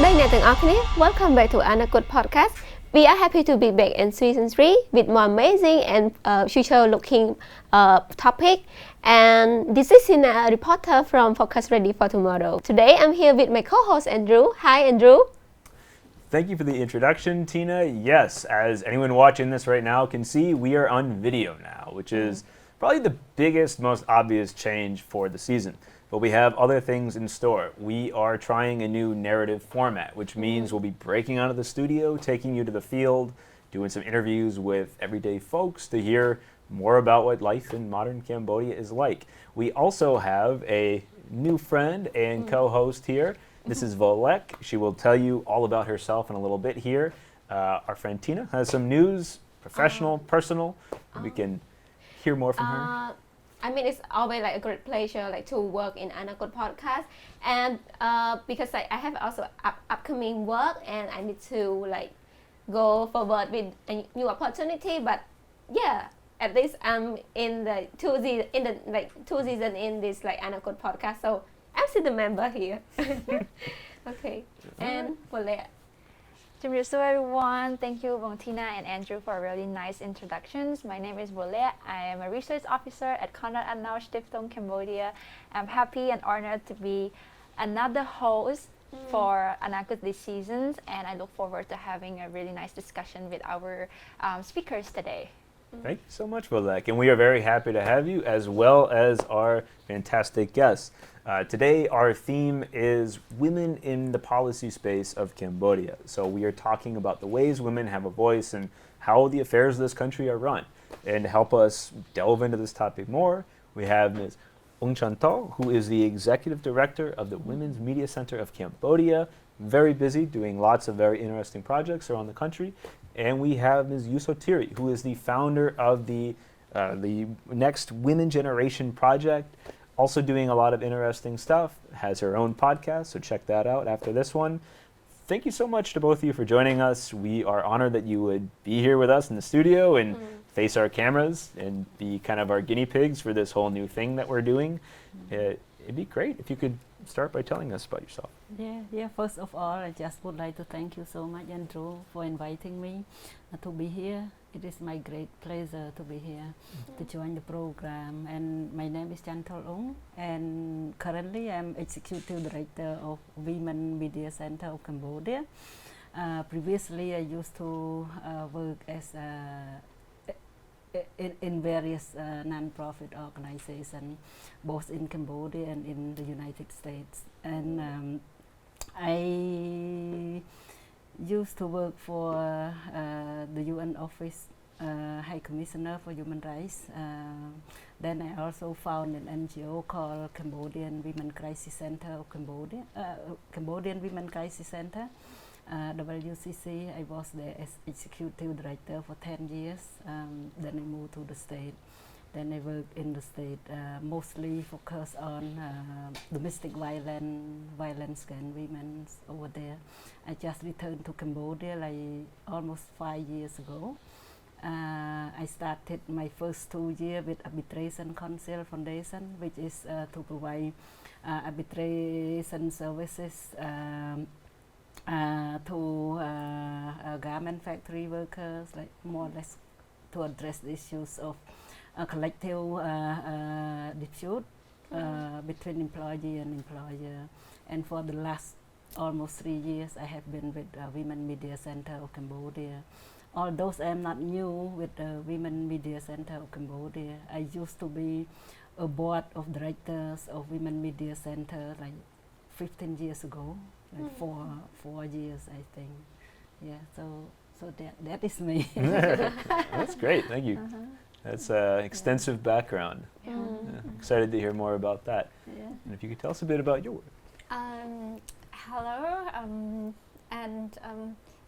ស្ដីអ្នកទាំងអស់គ្នា Welcome back to Anakut podcast. We are happy to be back in season 3 with more amazing and future-looking topic. And this is Sina, a reporter from Focus Ready for Tomorrow. Today I'm here with my co-host Andrew. Hi Andrew. Thank you for the introduction, Tina. Yes, as anyone watching this right now can see, we are on video now, which is probably the biggest, most obvious change for the season. But we have other things in store. We are trying a new narrative format, which means we'll be breaking out of the studio, taking you to the field, doing some interviews with everyday folks to hear more about what life in modern Cambodia is like. We also have a new friend and co-host here. This is Volek. She will tell you all about herself in a little bit here. Our friend Tina has some news, professional, personal. We can hear more from her. I mean, it's always like a great pleasure like to work in Anakut podcast, and because I have also upcoming work and I need to like go forward with a new opportunity. But yeah, at least I'm in the two season in this like Anakut podcast, so I'm still the member here. Okay, and Volek. So everyone, thank you Tina and Andrew for really nice introductions. My name is Volek. I am a research officer at Konrad Adenauer Stiftung Cambodia. I'm happy and honored to be another host for Anakut this season, and I look forward to having a really nice discussion with our speakers today. Thank you so much, Volek. And we are very happy to have you, as well as our fantastic guests. Today, our theme is women in the policy space of Cambodia. So we are talking about the ways women have a voice and how the affairs of this country are run. And to help us delve into this topic more, we have Ms. Oung Chanthol, who is the Executive Director of the Women's Media Center of Cambodia. Very busy, doing lots of very interesting projects around the country. And we have Ms. Sotheary, who is the founder of the Next Women Generation Project. Also doing a lot of interesting stuff, has her own podcast, so check that out after this one. Thank you so much to both of you for joining us. We are honored that you would be here with us in the studio and face our cameras and be kind of our guinea pigs for this whole new thing that we're doing. It'd be great if you could start by telling us about yourself. Yeah. First of all, I just would like to thank you so much, Andrew, for inviting me to be here. It is my great pleasure to be here to join the program. And my name is Chanthol Oung, and currently I'm Executive Director of Women Media Center of Cambodia. Previously, I used to work as in various non-profit organizations, both in Cambodia and in the United States. And I used to work for the UN Office High Commissioner for Human Rights. Then I also founded an NGO called Cambodian Women Crisis Center of Cambodia, Cambodian Women Crisis Center. WCC, I was there as Executive Director for 10 years. Then I moved to the state. Then I worked in the state, mostly focused on domestic violence against women over there. I just returned to Cambodia like almost 5 years ago. I started my first 2 years with Arbitration Council Foundation, which is to provide arbitration services to garment factory workers, like more or less to address the issues of collective dispute between employee and employer. And for the last almost 3 years, I have been with Women Media Center of Cambodia. Although I am not new with the Women Media Center of Cambodia, I used to be a board of directors of Women Media Center like 15 years ago, like 4 years, I think. Yeah, so that is me. That's great, thank you. That's an extensive background. Excited to hear more about that. And if you could tell us a bit about your work. Hello, and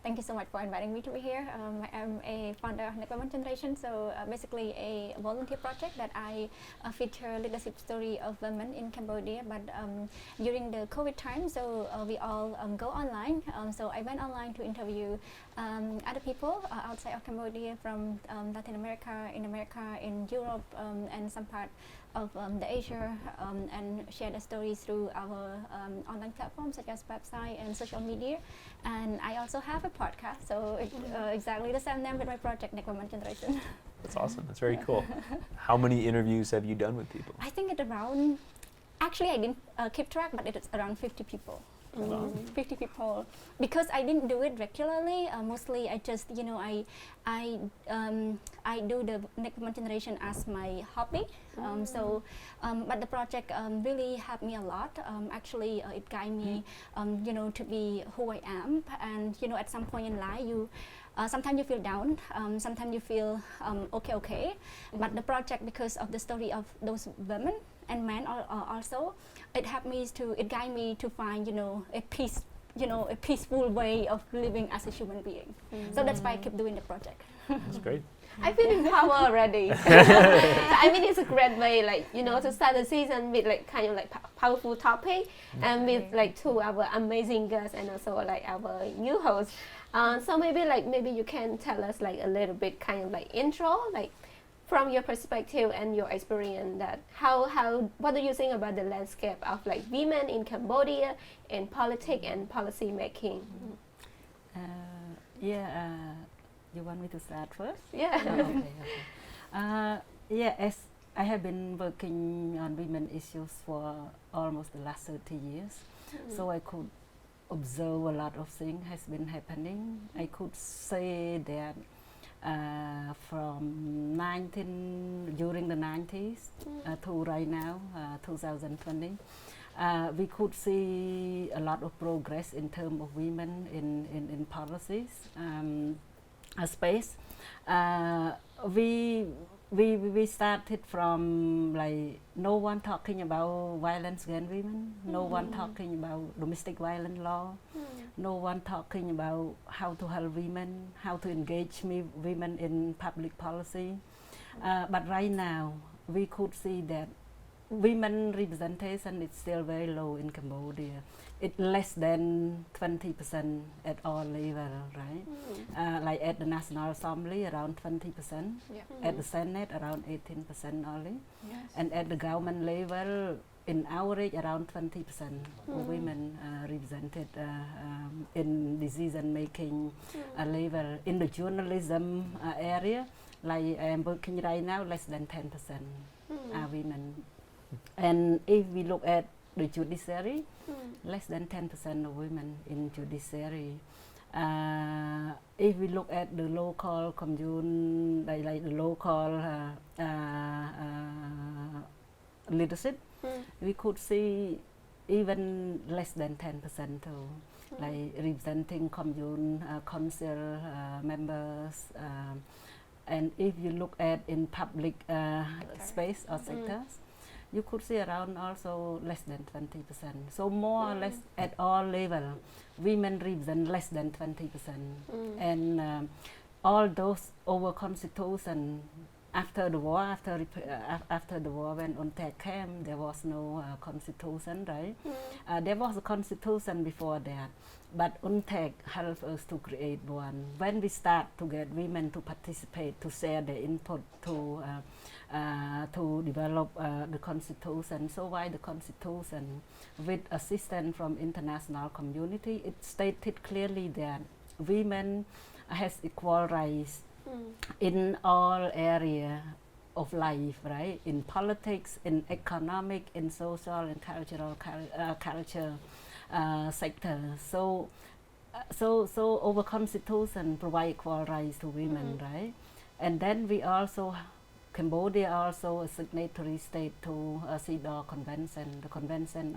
thank you so much for inviting me to be here. I am a founder of Next Women Generation, so basically a volunteer project that I feature leadership story of women in Cambodia. But during the COVID time, so we all go online. So I went online to interview other people outside of Cambodia, from Latin America, in Europe, and some part of the Asia and share the stories through our online platforms such as website and social media. And I also have a podcast, so exactly the same name with my project, Next Women Generation. That's awesome. That's very cool. How many interviews have you done with people? I think it's around, actually I didn't keep track, but it's around 50 people. 50 people, because I didn't do it regularly. Mostly I just, you know, I do the Next Women Generation as my hobby. But the project really helped me a lot. Actually, it guided me, you know, to be who I am. And you know, at some point in life, you sometimes you feel down, sometimes you feel okay. But the project, because of the story of those women and men also, it helped me to, it guided me to find, you know, a peaceful way of living as a human being. So that's why I keep doing the project. That's great. I feel empowered already. I mean, it's a great way, like, you know, to start the season with like kind of like powerful topic, and with like two our amazing guests and also like our new host. So maybe you can tell us like a little bit kind of like intro, like from your perspective and your experience, that what do you think about the landscape of like women in Cambodia in politics and policy making? You want me to start first? Yeah. Okay. As I have been working on women issues for almost the last 30 years, so I could observe a lot of things has been happening. I could say that from during the 90s to right now, 2020, we could see a lot of progress in terms of women in policies space. We started from like no one talking about violence against women, no one talking about domestic violence law, no one talking about how to help women, how to engage women in public policy. But right now, we could see that women representation is still very low in Cambodia. It's less than 20% at all level, right? Like at the National Assembly, around 20%. At the Senate, around 18% only. Yes. And at the government level, in average, around 20% of women represented in decision-making level. In the journalism area, like I am working right now, less than 10% are women. And if we look at the judiciary, less than 10% of women in judiciary. If we look at the local commune, like the local leadership, we could see even less than 10% too, like representing commune council members. And if you look at in public space or sectors, you could see around also less than 20%. So more or less at all level, women represent less than 20%. And all those over constitution after the war, after the war when UNTAC came, there was no constitution, right? There was a constitution before that, but UNTAC helped us to create one. When we start to get women to participate, to share their input, to develop the constitution. So why the constitution? With assistance from international community, it stated clearly that women has equal rights in all area of life, right? In politics, in economic, in social and cultural culture sector. So our constitution provide equal rights to women, right? And then we also, Cambodia also a signatory state to CEDAW Convention, the Convention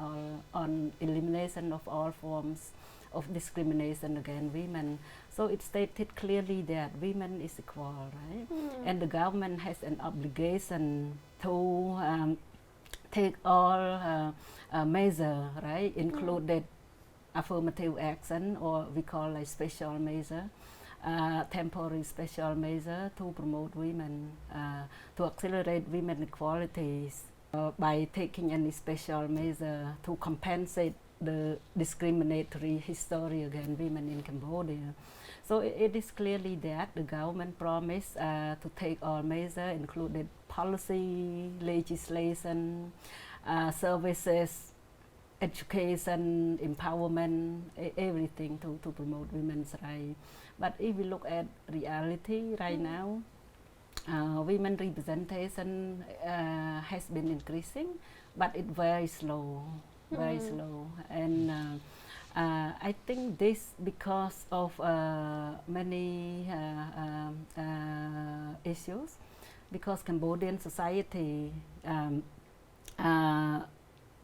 on Elimination of All Forms of Discrimination Against Women. So it stated clearly that women is equal, right? And the government has an obligation to take all measures, right? Included affirmative action, or we call like special measure. Temporary special measure to promote women, to accelerate women equalities by taking any special measure to compensate the discriminatory history against women in Cambodia. So it is clearly that the government promised to take all measures, including policy, legislation, services, education, empowerment, everything to promote women's rights. But if we look at reality right now, women representation has been increasing, but it very slow, very slow. And I think this because of many issues, because Cambodian society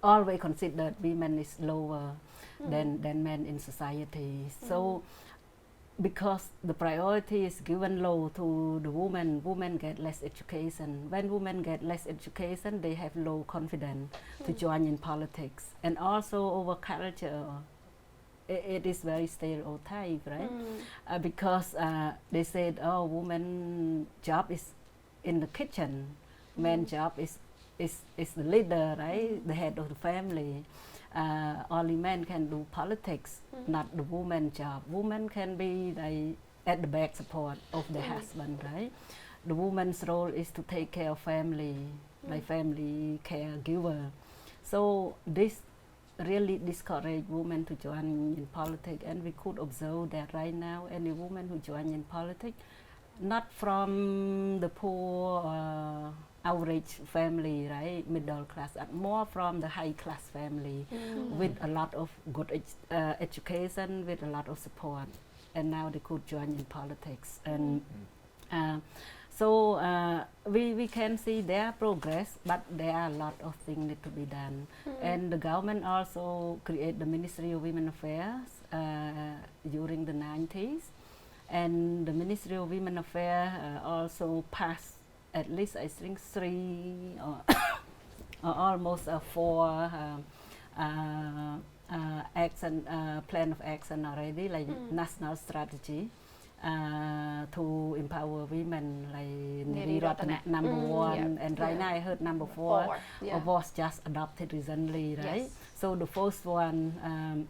always considered women is lower than men in society. So because the priority is given low to the women get less education. When women get less education, they have low confidence to join in politics. And also over culture, it is very stereotype, right? Because they said, oh, woman job is in the kitchen, man job is the leader, right? The head of the family. Only men can do politics, not the woman job. Woman can be like at the back support of the husband, right? The woman's role is to take care of family, like family caregiver. So this really discourage women to join in politics, and we could observe that right now any woman who join in politics, not from the poor average family, right, middle class, and more from the high class family with a lot of good education, with a lot of support, and now they could join in politics. And so we can see their progress, but there are a lot of things need to be done. And the government also create the Ministry of Women Affairs during the 90s, and the Ministry of Women Affairs also passed at least I think 3 or almost 4 action plan of action already, like national strategy to empower women, like Neriratana number 1, and right now I heard number 4 was just adopted recently, right? So the first one,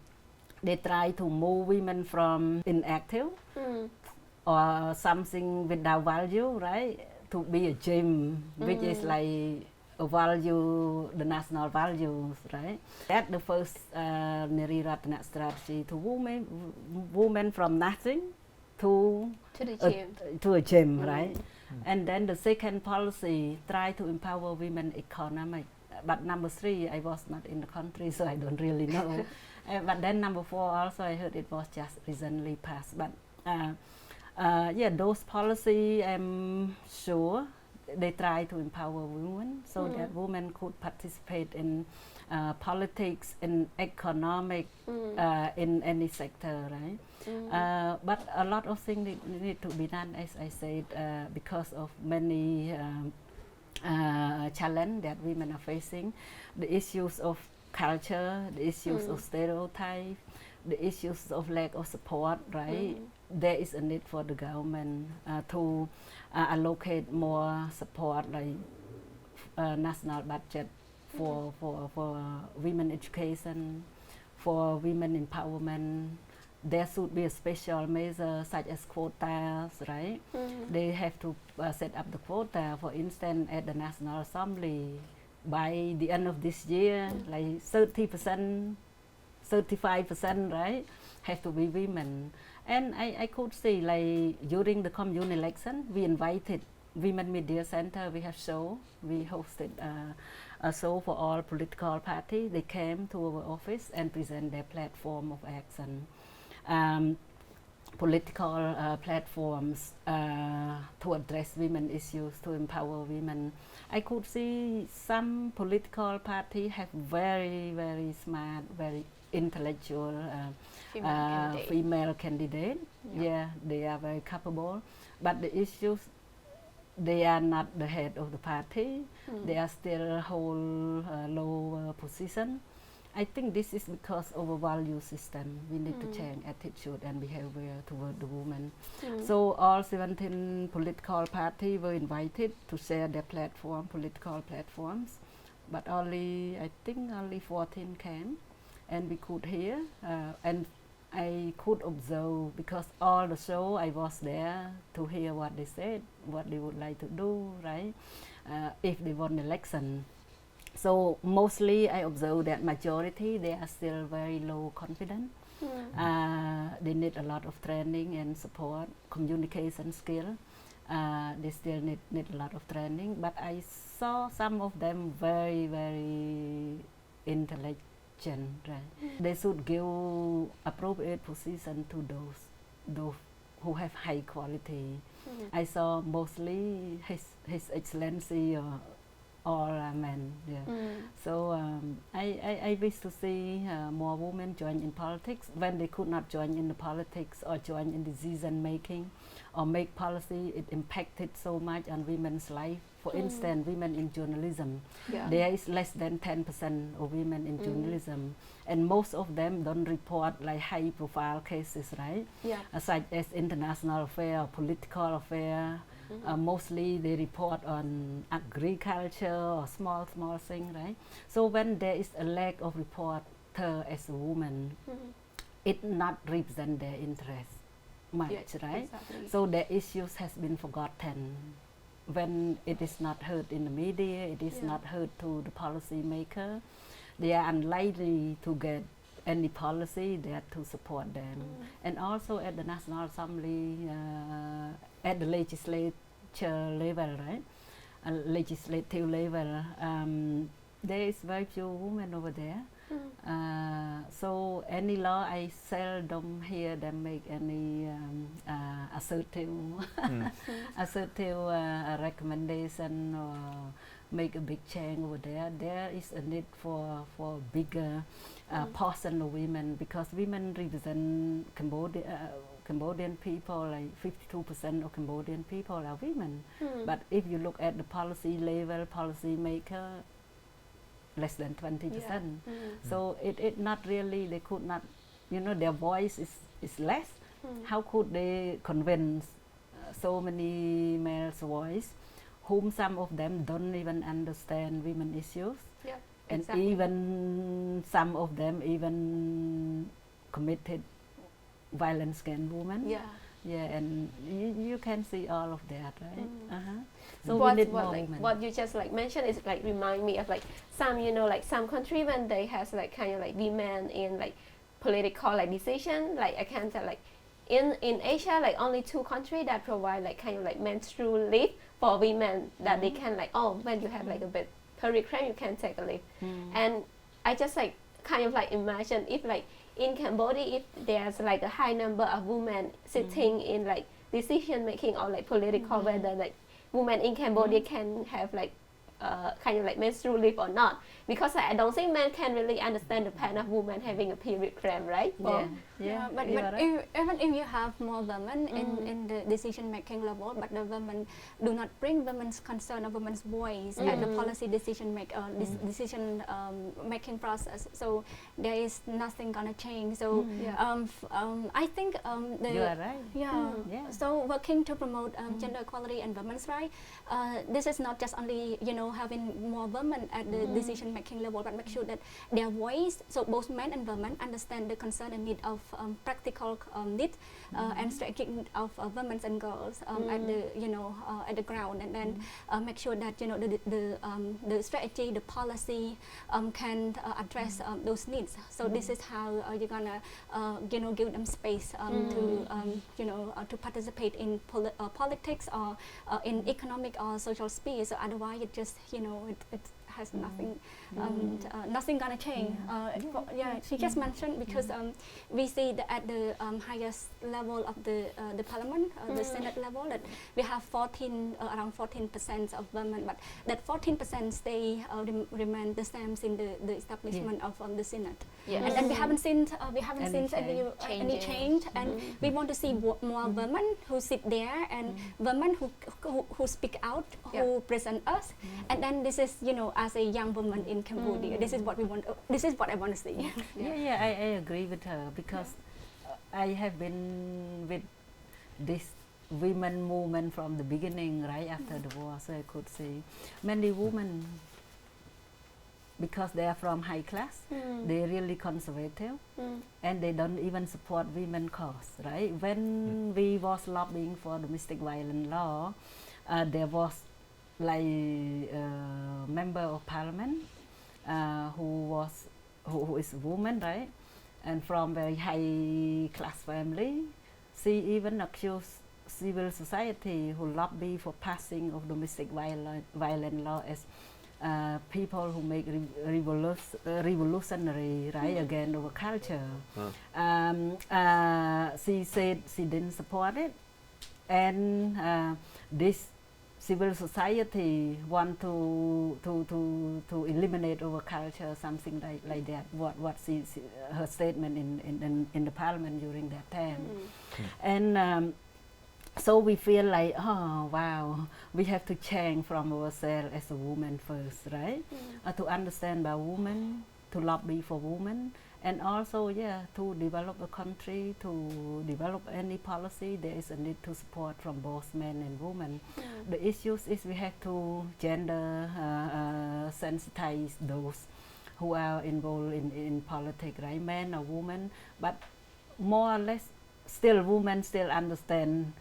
they try to move women from inactive or something without value, right, to be a gym, which is like a value, the national values, right? That's the first Neriratana strategy, to women from nothing to a gym, right? And then the second policy, try to empower women economic. But number 3, I was not in the country, so I don't really know. But then number 4 also, I heard it was just recently passed. But yeah, those policy, I'm sure they try to empower women so that women could participate in politics, in economic, in any sector, right? But a lot of things need to be done, as I said, because of many challenges that women are facing. The issues of culture, the issues of stereotype, the issues of lack of support, right? There is a need for the government to allocate more support, like national budget for women education, for women empowerment. There should be a special measure such as quotas, right? They have to set up the quota, for instance, at the National Assembly. By the end of this year, like 30%, 35%, right, have to be women. And I could say, like during the commune election, we invited Women Media Center. We have show. We hosted a show for all political parties. They came to our office and present their platform of action. Political platforms to address women issues, to empower women. I could see some political parties have very, very smart, very intellectual female candidate. Yeah, they are very capable. But the issues, they are not the head of the party. They are still hold low position. I think this is because of a value system. We need to change attitude and behavior toward the women. So all 17 political parties were invited to share their political platforms, but only, I think only 14 came. and we could hear, and I could observe, because all the show I was there to hear what they said, what they would like to do, right? If they won election. So mostly I observe that majority, they are still very low confident. They need a lot of training and support, communication skill. They still need a lot of training, but I saw some of them very, very intelligent, right? They should give appropriate position to those who have high quality. I saw mostly His Excellency or men. So I wish to see more women join in politics. When they could not join in the politics or join in decision making or make policy, it impacted so much on women's life. For instance, women in journalism, there is less than 10% of women in journalism, and most of them don't report like high profile cases, right? Such as international affair, political affair. Mostly they report on agriculture or small thing, right? So when there is a lack of reporter as a woman, it not represent their interest much, right? Exactly. So the issues has been forgotten. When it is not heard in the media, it is not heard to the policy maker, they are unlikely to get any policy there to support them. And also at the National Assembly, at the legislature level, right? Legislative level, there is very few women over there. So any law, I seldom hear them make any assertive recommendation or make a big change over there. There is a need for bigger portion of women, because women represent Cambodian people, like 52% of Cambodian people are women. But if you look at the policy level, policy maker, less than 20%. So it not really, they could not, their voice is less. How could they convince so many males' voice, whom some of them don't even understand women issues, and even some of them even committed violence against women. And you can see all of that, right? So we need more women. What you just like mentioned is like remind me of like some like some country when they has like kind of like women in like political like decision, like I can tell like in Asia, like only 2 countries that provide like kind of like menstrual leave for women, that they can like, when you have like a bit period cramp, you can take a leave. And I just like kind of like imagine if like in Cambodia, if there's like a high number of women sitting in like decision making or like political, whether like women in Cambodia can have like kind of like menstrual leave or not, because I don't think men can really understand the pain of women having a period cramp, right? But even if you have more women in the decision making level, but the women do not bring women's concern or women's voice at the policy decision decision making process, so there is nothing gonna change. So I think you are right. So working to promote gender equality and women's rights, this is not just only having more women at the decision making level, but make sure that their voice, so both men and women, understand the concern and need of practical needs and strategic need of women and girls at the at the ground, and then make sure that the strategy, the policy can address those needs. So this is how you're gonna give them space to participate in politics or in economic or social space. So otherwise it just it has nothing, nothing gonna change. She just mentioned, because we see that at the highest level of the parliament, the Senate level, that we have around 14% of women, but that 14% stay remain the same in the establishment of the Senate. And we haven't seen any change, and we want to see more women who sit there, and women who speak out, who present us, and then this is as a young woman in Cambodia, this is what we want. This is what I want to see. I agree with her, because I have been with this women movement from the beginning, right after the war. So I could see many women because they are from high class, they're really conservative, and they don't even support women cause, right? When we was lobbying for domestic violence law, there was like a member of parliament who is a woman, right? And from very high class family. She even accused civil society who lobby for passing of domestic violence law as people who make revolutionary, right, against our culture. She said she didn't support it, and this civil society want to eliminate our culture, something like that. What her statement in the parliament during that time, and. So we feel like, oh wow, we have to change from ourselves as a woman first, right? To understand about women, to lobby for women, and also, to develop a country, to develop any policy, there is a need to support from both men and women. The issues is we have to gender sensitize those who are involved in politics, right? Men or women, but more or less, still women still understand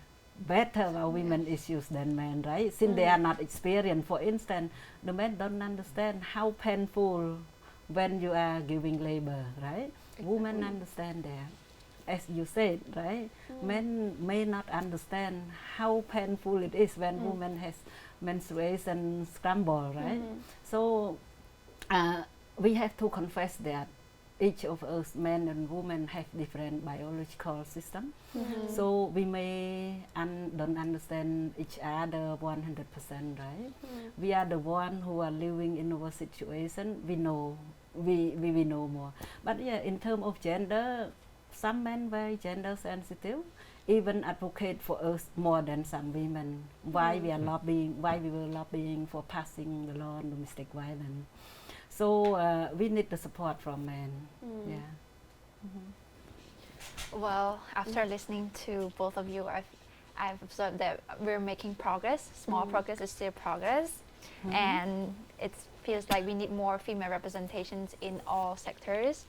better about women issues than men, right? Since they are not experienced. For instance, the men don't understand how painful when you are giving labor, right? Women understand that. As you said, right? Men may not understand how painful it is when women has menstruation scramble, right? So we have to confess that each of us, men and women, have different biological system. So we may don't understand each other 100%, right? We are the one who are living in our situation. We know, we know more. But in terms of gender, some men very gender sensitive, even advocate for us more than some women. Why we are lobbying? Why we were lobbying for passing the law on domestic violence? So we need the support from men. Well, after listening to both of you, I've observed that we're making progress. Small progress is still progress, and it feels like we need more female representations in all sectors.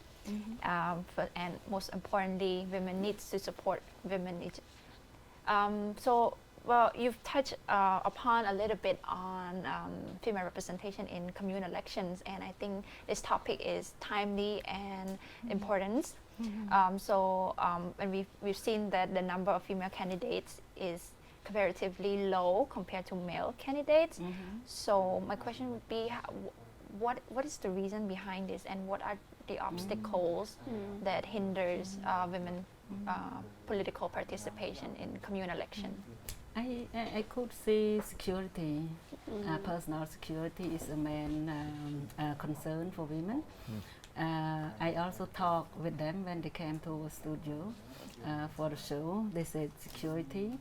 And most importantly, women need to support women. So, well, you've touched upon a little bit on female representation in communal elections, and I think this topic is timely and important. And we've seen that the number of female candidates is comparatively low compared to male candidates. So my question would be, what is the reason behind this, and what are the obstacles that hinders women political participation in communal election? I could say security, personal security is a main concern for women. I also talked with them when they came to our studio for the show. They said security,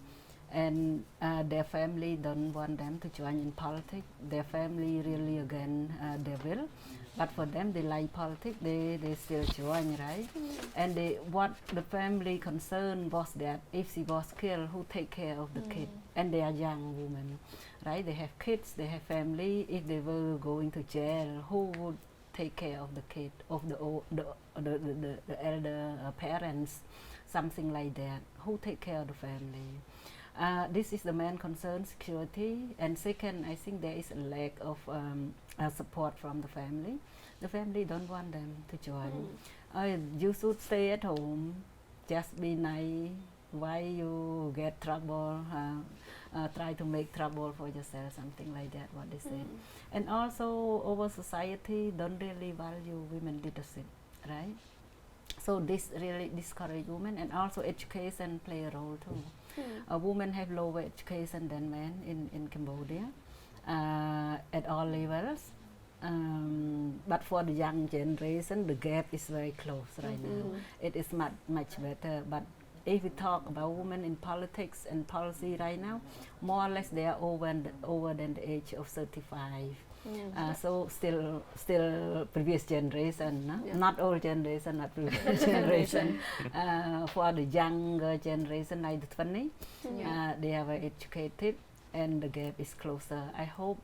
and their family don't want them to join in politics. Their family really against their will, but for them they like politics. They still join, right? And what the family concern was that if she was killed, who take care of the kid? And they are young women, right? They have kids, they have family. If they were going to jail, who would take care of the kid, of the elder parents, something like that? Who take care of the family? This is the main concern, security. And second, I think there is a lack of support from the family. The family don't want them to join. You should stay at home, just be nice. Why you get trouble? Try to make trouble for yourself, something like that, what they say. And also our society don't really value women leadership, right? So this really discourage women, and also education play a role too. Women have lower education than men in Cambodia at all levels. But for the young generation, the gap is very close right now. It is much better. But if we talk about women in politics and policy right now, more or less they are over than the age of 35. So still previous generation, no? Not old generation, not previous generation. For the younger generation, like the 20, they are very educated, and the gap is closer. I hope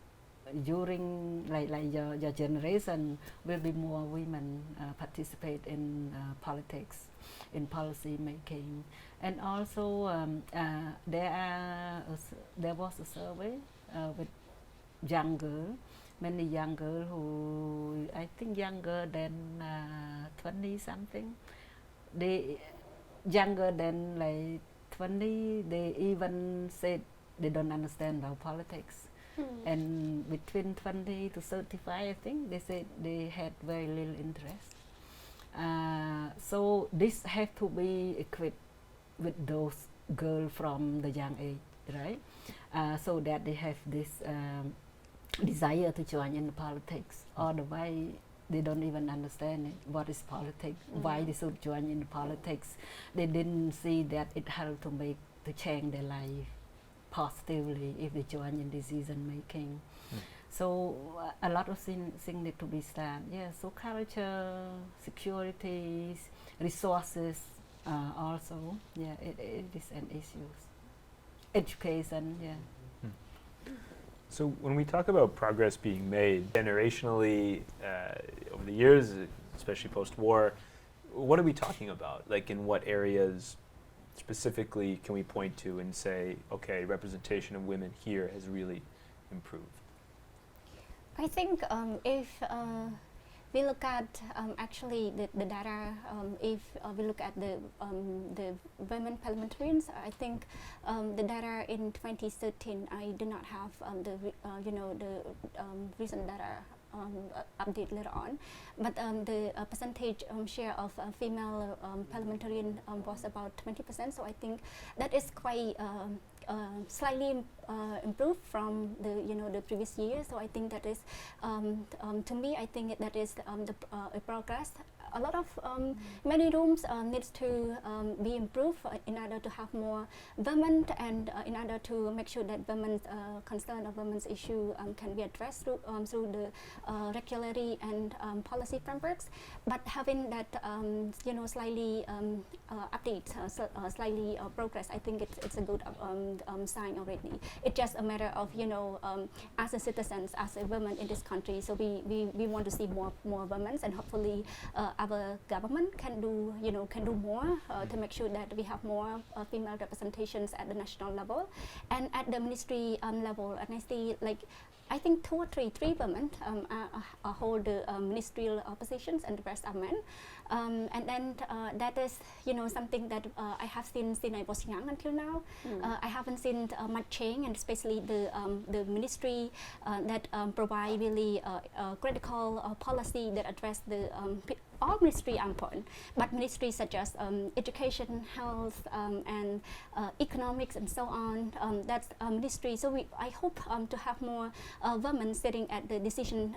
during like your generation will be more women participate in politics, in policy making, and also there was a survey with young girl, many young girl who I think younger than 20 something, they younger than like 20, they even said they don't understand about politics. And between 20 to 35, I think they said they had very little interest. So this have to be equipped with those girls from the young age, right? So that they have this desire to join in the politics. Otherwise, they don't even understand it, what is politics, why they should join in the politics. They didn't see that it helped to change their life positively if they join in decision making. So a lot of things need to be done. Yeah, so culture, securities, resources also. Yeah, it is an issue. Education, yeah. So when we talk about progress being made generationally over the years, especially post-war, what are we talking about? Like in what areas specifically can we point to and say, okay, representation of women here has really improved? I think if we look at actually the data, if we look at the women parliamentarians, I think the data in 2013, I do not have the recent data update later on, but the percentage share of female parliamentarian was about 20%. So I think that is quite slightly improved from the previous year. So I think that is to me, I think that is a progress. A lot of many rooms needs to be improved in order to have more women, and in order to make sure that women's concern of women's issue can be addressed through the regulatory and policy frameworks. But having that slightly update, slightly progress, I think it's a good sign already. It's just a matter of as a citizens, as a woman in this country, so we want to see more women, and hopefully our government can do more to make sure that we have more female representations at the national level and at the ministry level. And I see I think two or three women hold the ministerial positions, and the rest are men. And then that is something that I have seen since I was young until now. I haven't seen much change, and especially the ministry that provide really critical policy that address the all ministry are important, but ministries such as education, health, and economics, and so on, that's ministry. So I hope to have more women sitting at the decision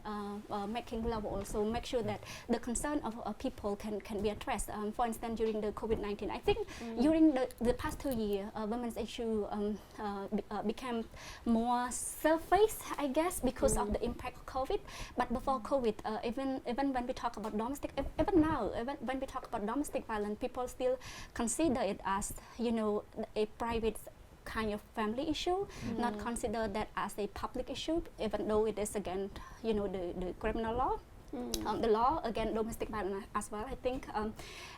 making level, so make sure that the concern of people can be addressed. For instance, during the COVID-19, I think during the past 2 years, women's issue became more surface, I guess, because of the impact of COVID. But before COVID, even when we talk about domestic, even now, when we talk about domestic violence, people still consider it as a private kind of family issue, not consider that as a public issue, even though it is against the criminal law. The law against domestic violence as well, I think.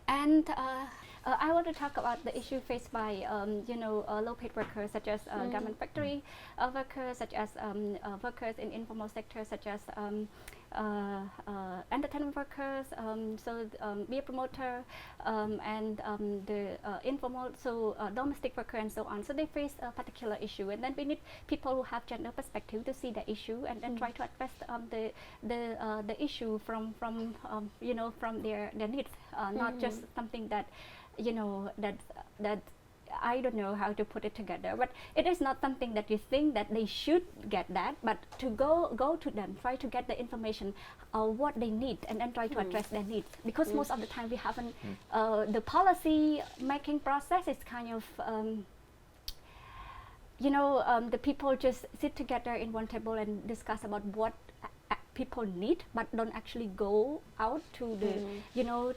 And I want to talk about the issue faced by low-paid workers, such as garment factory workers, such as workers in informal sectors, such as entertainment workers, beer promoter, and the informal, domestic worker, and so on. So they face a particular issue, and then we need people who have gender perspective to see the issue and then try to address the issue from their needs, not just something that that I don't know how to put it together, but it is not something that you think that they should get that, but to go to them, try to get the information what they need, and then try to address their needs, because most of the time we haven't the policy making process is kind of the people just sit together in one table and discuss about what people need, but don't actually go out to the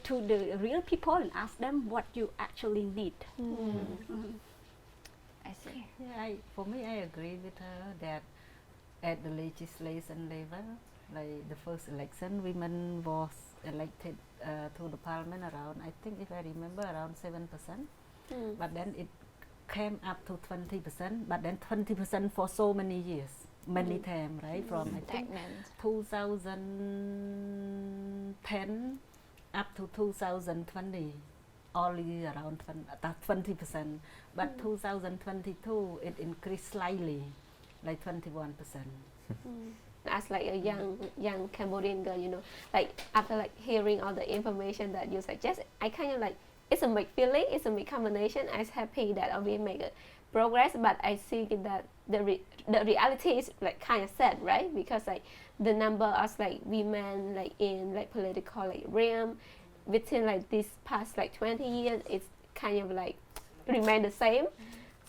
to the real people and ask them what you actually need. I see. Yeah, for me, I agree with her that at the legislation level, like the first election, women was elected to the parliament around, I think if I remember, around 7%. But then it came up to 20%, but then 20% for so many years, many times, right? From I think 2010 up to 2020, only around 20%. But 2022, it increased slightly, like 21%. As like a young Cambodian girl, you know, like after like hearing all the information that you suggest, I kind of like, it's a mixed feeling, it's a mixed combination. I'm happy that we make a progress, but I think that the reality is like kind of sad, right? Because like the number of like women like in like political like realm within like this past like 20 years, it's kind of like remain the same.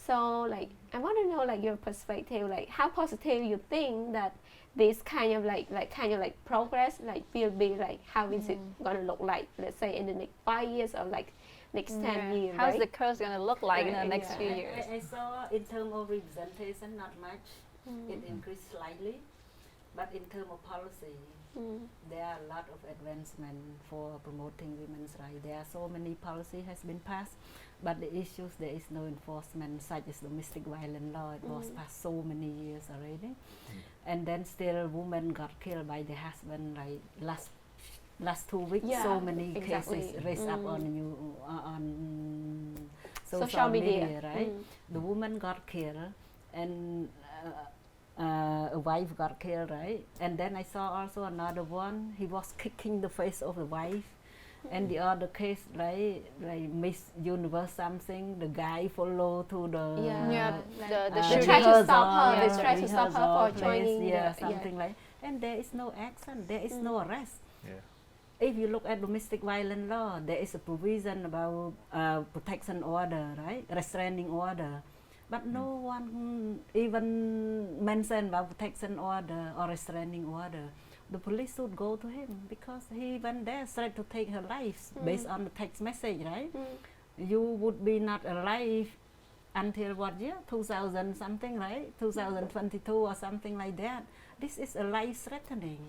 So like I want to know like your perspective, like how positive you think that this kind of like progress like will be, like how is it gonna look like, let's say in the next 5 years or like next 10 years, How's right? the curve going to look like in the next few years? I saw in terms of representation, not much. It increased slightly, but in terms of policy, there are a lot of advancement for promoting women's rights. There are so many policy has been passed, but the issues, there is no enforcement, such as domestic violence law. It was passed so many years already, and then still women got killed by their husband. Like last 2 weeks, so many cases raised up on social media, right? The woman got killed, and a wife got killed, right? And then I saw also another one. He was kicking the face of the wife, and the other case, like Miss Universe something. The guy follow to the They try to stop her. They try to stop her for joining. Something like. And there is no action. There is no arrest. If you look at domestic violence law, there is a provision about protection order, right? Restraining order. But no one even mentioned about protection order or restraining order. The police should go to him because he went there straight to take her life based on the text message, right? You would be not alive until what year? 2000 something, right? 2022 or something like that. This is a life threatening.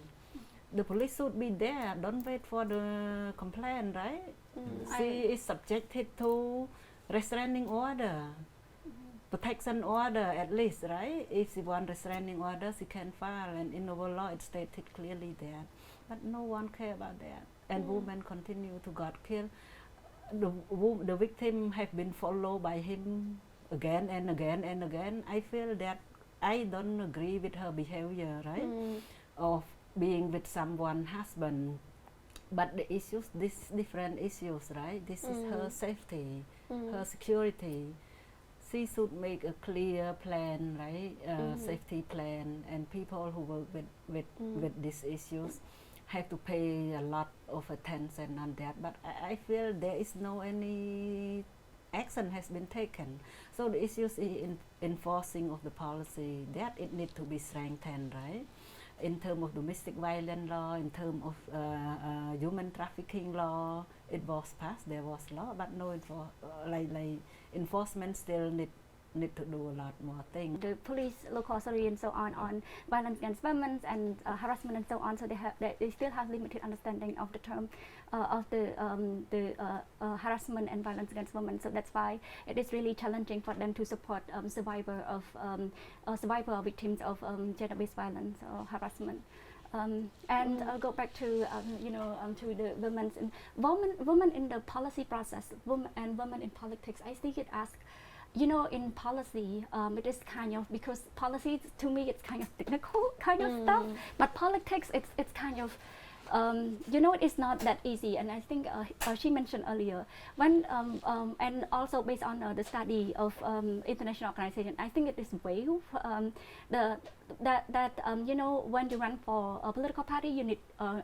The police should be there. Don't wait for the complaint, right? She is subjected to restraining order, protection order at least, right? If she wants restraining order, she can file, and in our law it stated clearly there. But no one care about that, and women continue to get killed. The victim have been followed by him again and again and again. I feel that I don't agree with her behavior, right? Of being with someone husband, but the issues, these different issues, right? This is her safety, her security. She should make a clear plan, right? Safety plan, and people who work with these issues have to pay a lot of attention on that. But I feel there is no any action has been taken. So the issues in enforcing of the policy, that it need to be strengthened, right? In terms of domestic violence law, in terms of human trafficking law, it was passed, there was law, but no enforcement still need to do a lot more things. The police, local authority, and so on violence against women and harassment and so on. So they still have limited understanding of the term of the harassment and violence against women. So that's why it is really challenging for them to support survivor of victims of gender-based violence or harassment. And go back to to the women in the policy process, women in politics. I think it asks, in policy, it is kind of, because policy to me it's kind of technical kind of stuff, but politics it's kind of it's not that easy. And I think she mentioned earlier when and also based on the study of international organization, I think it is WAVE that when you run for a political party, you need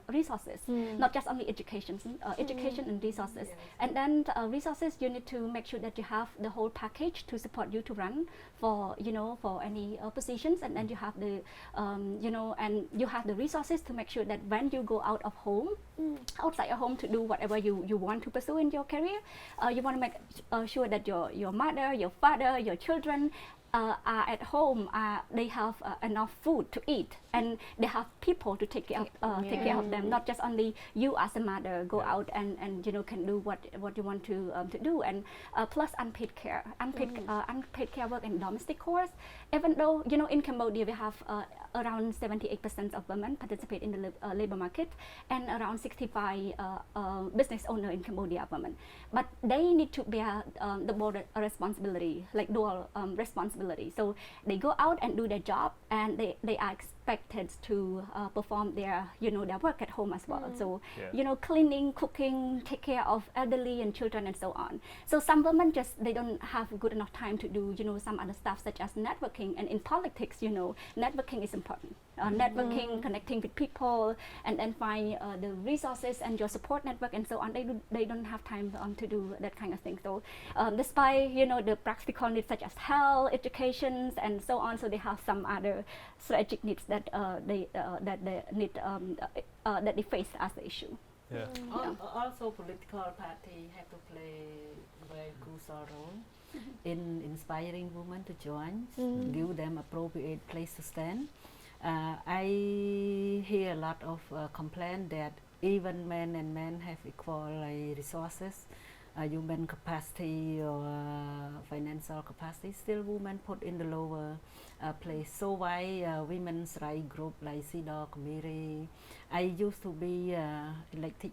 resources, not just only education, education and resources, and then resources, you need to make sure that you have the whole package to support you to run for for any positions, and then you have the and you have the resources to make sure that when you go out of home, outside your home, to do whatever you want to pursue in your career, you want to make sure that your mother, your father, your children, are at home, they have enough food to eat, and they have people to take care of them. Not just only you as a mother go out and can do what you want to do, and plus unpaid care work and domestic chores. Even though in Cambodia we have around 78% of women participate in the labor market, and around 65 business owners in Cambodia are women, but they need to bear the board responsibility, like dual responsibility. So they go out and do their job, and they are expected to perform their their work at home as well. So cleaning, cooking, take care of elderly and children and so on. So some women they don't have good enough time to do some other stuff such as networking, and in politics networking is important. Networking, connecting with people, and then find the resources and your support network and so on. They don't have time to do that kind of thing. So despite the practical needs such as health, education, and so on, so they have some other strategic needs that they need that they face as the issue. Yeah. Also, political party have to play very crucial role in inspiring women to join, give them appropriate place to stand. I hear a lot of complaint that even men and men have equal resources, human capacity or financial capacity, still women put in the lower place. So why women's rights group like CEDAW committee? I used to be elected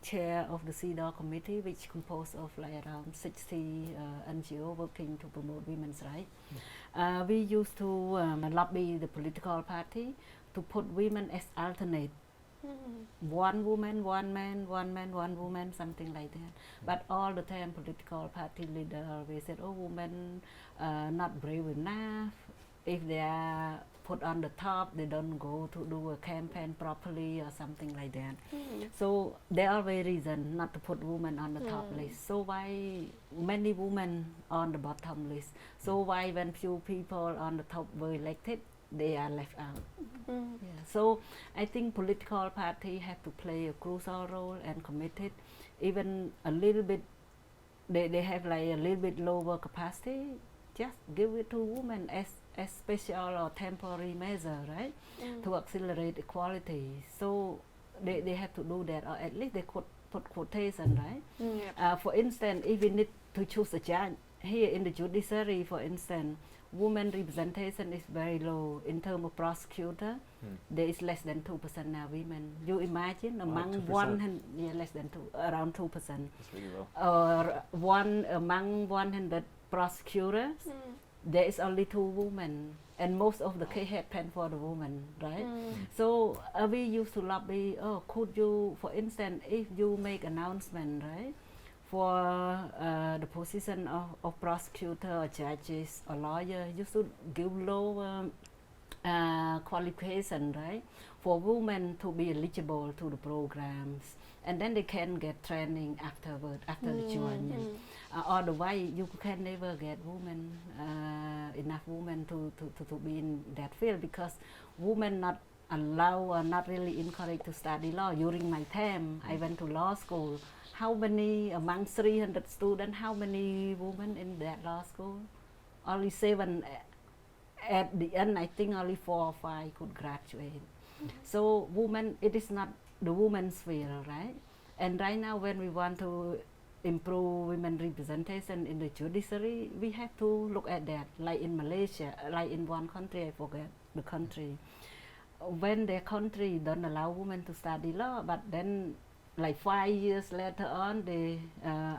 chair of the CEDAW committee, which composed of around 60 NGO working to promote women's rights. We used to lobby the political party to put women as alternate. One woman, one man, one man, one woman, something like that. But all the time political party leader always said, oh, women not brave enough. If they are put on the top, they don't go to do a campaign properly or something like that. So there are very reason not to put women on the top list. So why many women on the bottom list? So why when few people on the top were elected, they are left out? So I think political party have to play a crucial role and committed. Even a little bit, they have a little bit lower capacity, just give it to women as special or temporary measure, right? To accelerate equality. So they have to do that, or at least they could put quotation, right? For instance, if we need to choose a judge here in the judiciary, for instance, women representation is very low. In terms of prosecutor, there is less than 2% now women. You imagine among 100, less than 2, around 2%. That's really low. Or among 100 prosecutors, there is only 2 women, and most of the case happen for the woman, right? So we used to lobby, could you, for instance, if you make announcement, right, for the position of prosecutor or judges or lawyer, you should give low qualification, right, for women to be eligible to the programs, and then they can get training afterward, after the joining. Otherwise, you can never get enough women to be in that field, because women not allowed or not really encouraged to study law. During my time, I went to law school. How many among 300 students, how many women in that law school? Only 7. At the end, I think only 4 or 5 could graduate. So women, it is not the women's field, right? And right now, when we want to improve women representation in the judiciary, we have to look at that. Like in Malaysia, like in one country, I forget the country, when their country don't allow women to study law, but then like 5 years later on, they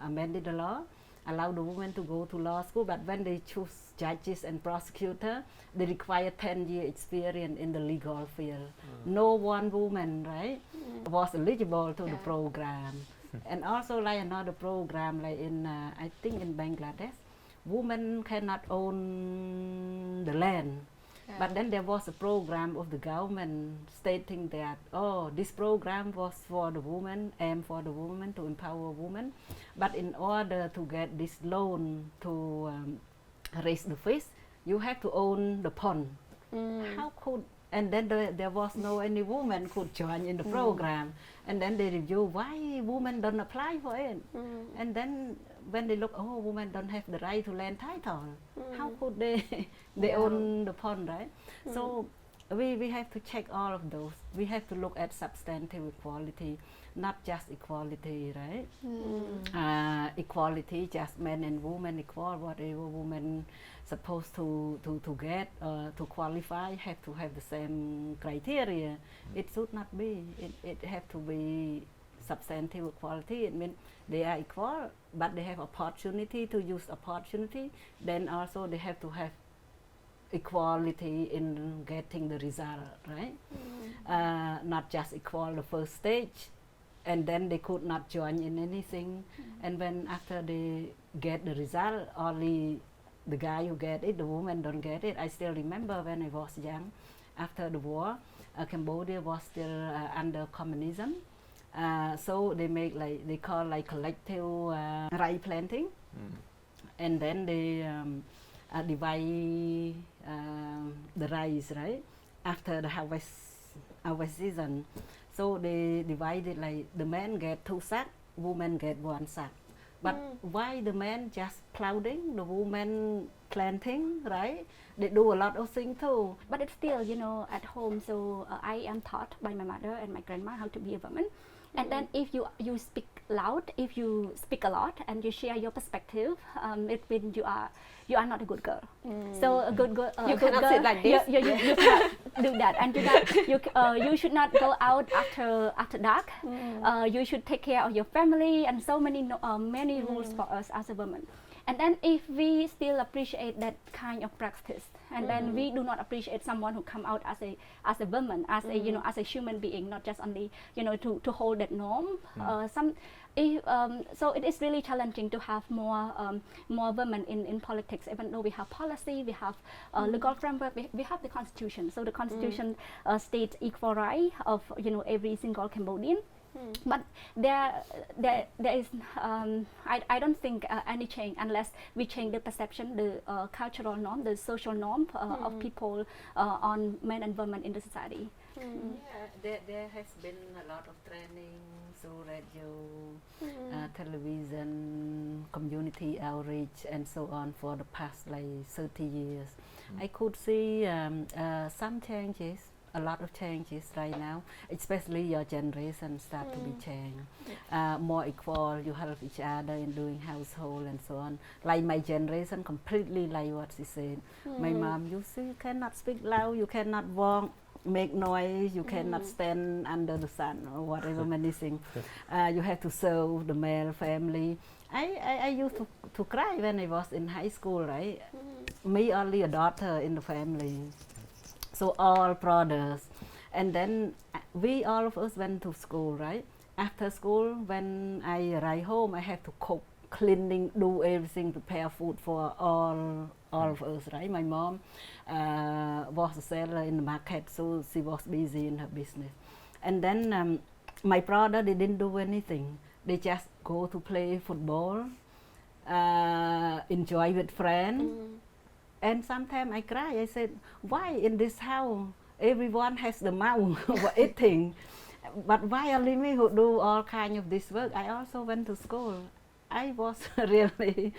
amended the law, allow the women to go to law school, but when they choose judges and prosecutor, they require 10-year experience in the legal field. No one woman, right, was eligible to the program. And also like another program, like in, I think in Bangladesh, women cannot own the land. But then there was a program of the government stating that, this program was for the woman, aimed for the woman, to empower women. But in order to get this loan to raise the fish, you have to own the pond. How could, and then there was no any woman could join in the program. And then they review why women don't apply for it. And then when they look, oh, women don't have the right to land title. How could they own the pond, right? So we have to check all of those. We have to look at substantive equality, not just equality, right? Equality, just men and women equal, whatever women supposed to get to qualify have to have the same criteria. It should not be. It have to be substantive equality. It means they are equal, but they have opportunity to use opportunity. Then also they have to have equality in getting the result, right? Not just equal the first stage, and then they could not join in anything. And when after they get the result, only the guy who get it, the woman don't get it. I still remember when I was young, after the war, Cambodia was still under communism. So they make they call collective rice planting, and then they divide the rice, right, after the harvest season. So they divided the men get 2 sacks, women get 1 sack. But why the men just plowing, the women planting, right? They do a lot of things too. But it's still, at home. So I am taught by my mother and my grandma how to be a woman. And then if you speak loud, if you speak a lot and you share your perspective, it means you are not a good girl. So a good girl, you cannot sit like this. You cannot do that, and you should not go out after dark. You should take care of your family, and so many rules for us as a woman. And then if we still appreciate that kind of practice, and then we do not appreciate someone who come out as a woman, as a human being, not just only to hold that norm. So it is really challenging to have more women in politics. Even though we have policy, we have legal framework, we have the constitution. So the constitution states equal right of every single Cambodian. But there is I don't think any change unless we change the perception, the cultural norm, the social norm of people on men and women in the society. Yeah, there has been a lot of training through radio, television, community outreach, and so on for the past 30 years. I could see some changes. A lot of changes right now, especially your generation start to be changed. More equal, you help each other in doing household and so on. Like my generation, completely like what she said. My mom, you cannot speak loud, you cannot walk, make noise, you cannot stand under the sun or whatever many things. You have to serve the male family. I used to cry when I was in high school, right? Me only a daughter in the family. So all brothers, and then we all of us went to school, right? After school, when I arrive home, I have to cook, cleaning, do everything, prepare food for all of us, right? My mom was a seller in the market, so she was busy in her business. And then my brother, they didn't do anything. They just go to play football, enjoy with friends. And sometimes I cry. I said, why in this house everyone has the mouth for eating, but why only me who do all kind of this work? I also went to school. I was really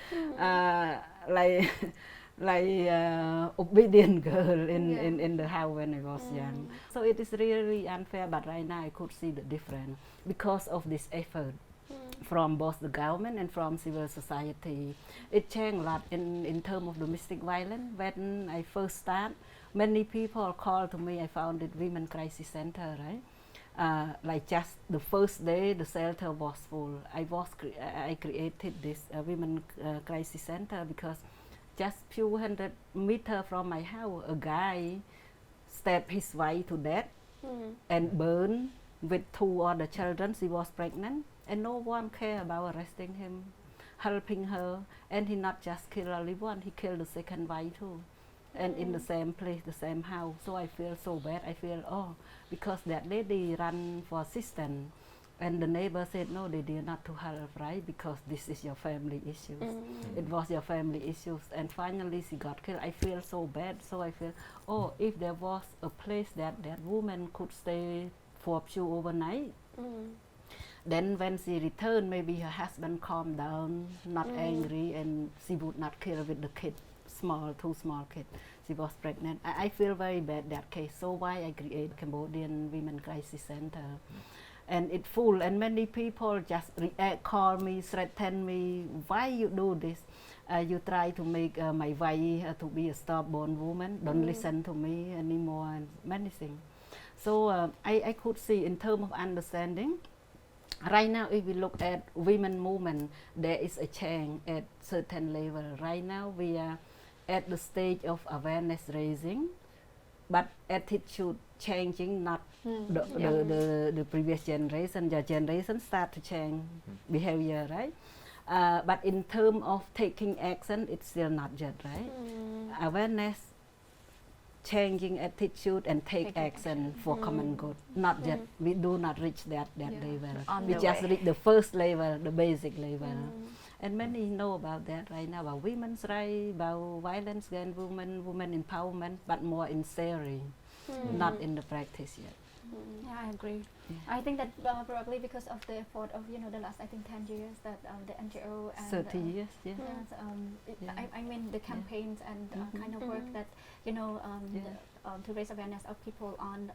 obedient girl in the house when I was young. So it is really unfair, but right now I could see the difference because of this effort from both the government and from civil society. It changed a lot in terms of domestic violence. When I first started, many people called to me. I founded Women Crisis Center, right? Like just the first day, the shelter was full. I created this Women Crisis Center because just few hundred meters from my house, a guy stabbed his wife to death and burned with 2 other children. She was pregnant. And no one cared about arresting him, helping her. And he not just killed only one, he killed the second wife too. And in the same place, the same house. So I feel so bad. I feel, because that lady ran for assistance. And the neighbor said, no, they did not to help, right? Because this is your family issues. It was your family issues. And finally she got killed. I feel so bad. So I feel, if there was a place that woman could stay for a few overnight, then when she returned, maybe her husband calmed down, not angry, and she would not kill with the kid, two small kids. She was pregnant. I feel very bad that case. So why I create Cambodian Women Crisis Center, and it full. And many people just react, call me, threaten me. Why you do this? You try to make my wife to be a stubborn woman. Don't listen to me anymore, and many things. So I could see in terms of understanding. Right now, if we look at women movement, there is a change at certain level. Right now, we are at the stage of awareness raising, but attitude changing, not the previous generation. The generation start to change behavior, right? But in terms of taking action, it's still not yet, right? Awareness, changing attitude, and take action for common good. Not yet. We do not reach that level. We just reach the first level, the basic level. And many know about that right now, about women's rights, about violence against women, women empowerment, but more in theory, not in the practice yet. Yeah, I agree. I think that probably because of the effort of the last 10 years that the NGO and 30 years, I mean the campaigns and kind of work that to raise awareness of people on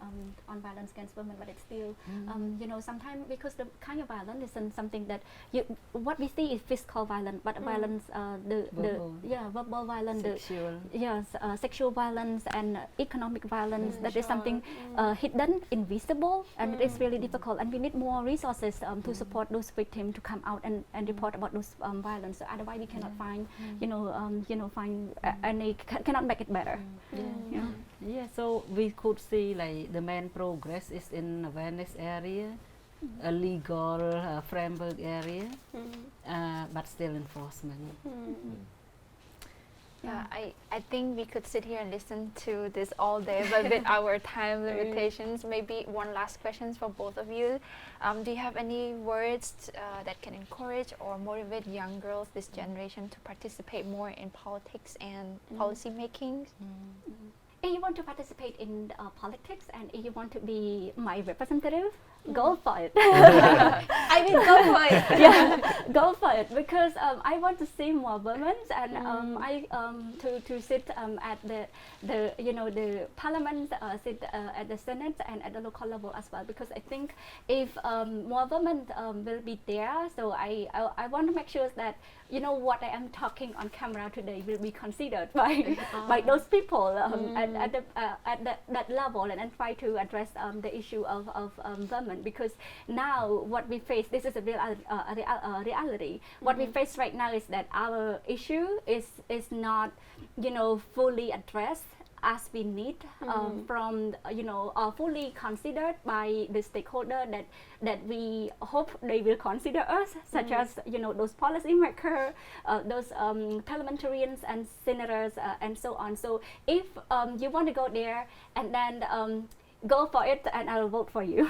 violence against women, but it's still sometimes because the kind of violence isn't something that what we see is physical violence, but violence verbal violence, sexual violence and economic violence, that is something hidden, invisible, and it is really difficult, and we need more resources to support those victims to come out and report about those violence. So otherwise we cannot find any cannot make it better. So we could see like the main progress is in awareness area, a legal framework area, but still enforcement. Yeah, I think we could sit here and listen to this all day, but with our time limitations, maybe one last question for both of you. Do you have any words that can encourage or motivate young girls, this generation, to participate more in politics and policy making? If you want to participate in politics and if you want to be my representative, go for it. I mean, go for it. Go for it, because I want to see more women, and to sit at the parliament, sit at the senate and at the local level as well. Because I think if more women will be there, so I want to make sure that what I am talking on camera today will be considered by those people at that level, and try to address the issue of women. Because now what we face, this is a reality. What we face right now is that our issue is not fully addressed as we need from fully considered by the stakeholder that we hope they will consider us, such as those policy makers, those parliamentarians and senators, and so on. So if you want to go there, and then go for it, and I will vote for you.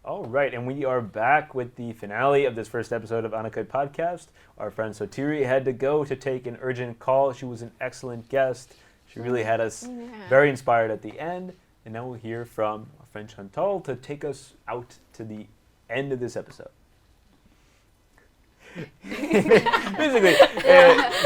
All right, and we are back with the finale of this first episode of Anakut podcast. Our friend Sotheary had to go to take an urgent call. She was an excellent guest. She really had us very inspired at the end. And now we'll hear from our friend Chanthol to take us out to the end of this episode. Basically,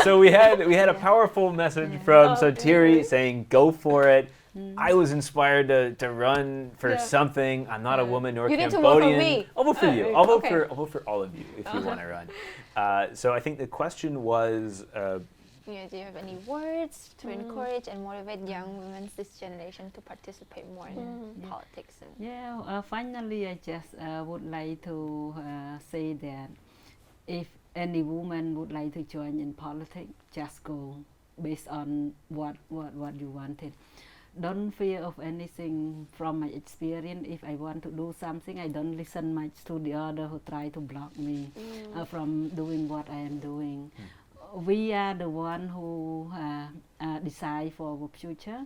so we had a powerful message from Sotheary saying, go for it. I was inspired to run for something. I'm not a woman nor you Cambodian. Need to vote for me. I'll vote for you. I'll vote for all of you if you want to run. So I think the question was, do you have any words to encourage and motivate young women this generation to participate more in politics? Finally, I just would like to say that if any woman would like to join in politics, just go based on what you wanted. Don't fear of anything. From my experience, if I want to do something, I don't listen much to the other who try to block me from doing what I am doing. We are the one who decide for our future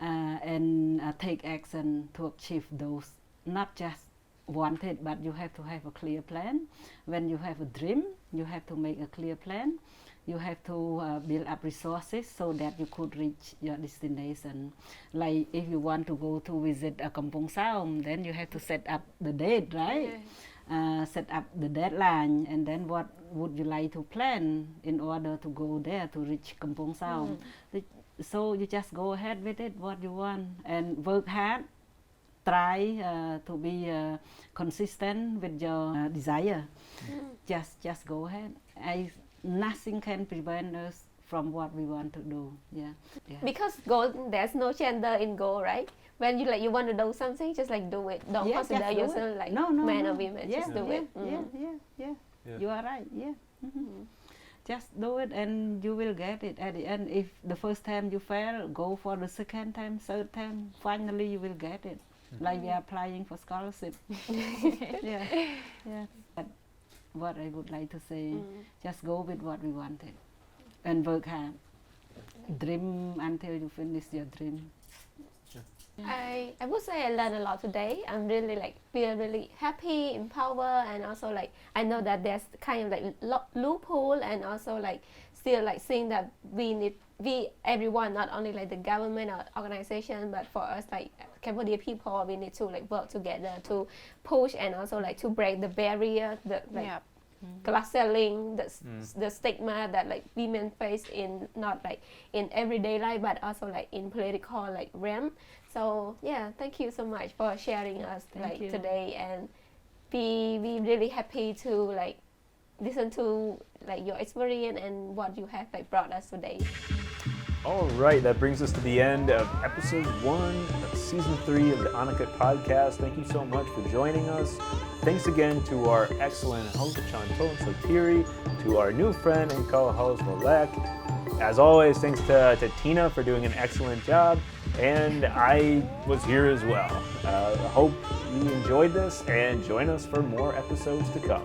and take action to achieve those. Not just wanted, but you have to have a clear plan. When you have a dream, you have to make a clear plan. you have to build up resources so that you could reach your destination. Like if you want to go to visit Kampong Saum, then you have to set up the date, right? Set up the deadline, and then what would you like to plan in order to go there to reach Kampong Saum. So you just go ahead with it, what you want, and work hard. Try to be consistent with your desire. Just go ahead. Nothing can prevent us from what we want to do. Yeah. Because goal, there's no gender in goal, right? When you want to do something, just like do it. Don't consider yourself like man or woman. Just do it. Yeah. You are right. Yeah. Just do it, and you will get it at the end. If the first time you fail, go for the second time, third time. Finally, you will get it. Like we are applying for scholarship. Yeah. But what I would like to say, just go with what we wanted, and work hard. Dream until you finish your dream. I would say I learned a lot today. I'm really feel really happy, empowered, and also I know that there's kind of loophole, and also still seeing that we everyone, not only the government or organization, but for us Cambodian people, we need to work together to push and also to break the barrier, the glass ceiling, the stigma that women face in not in everyday life, but also in political realm. So yeah, thank you so much for sharing us today, and we really happy to listen to your experience and what you have brought us today. All right, that brings us to the end of episode 1 of season 3 of the Anakut podcast. Thank you so much for joining us. Thanks again to our excellent host, Chanthol Oung, Sotheary, to our new friend and co-host, Malek. As always, thanks to Tina for doing an excellent job, and I was here as well. I hope you enjoyed this, and join us for more episodes to come.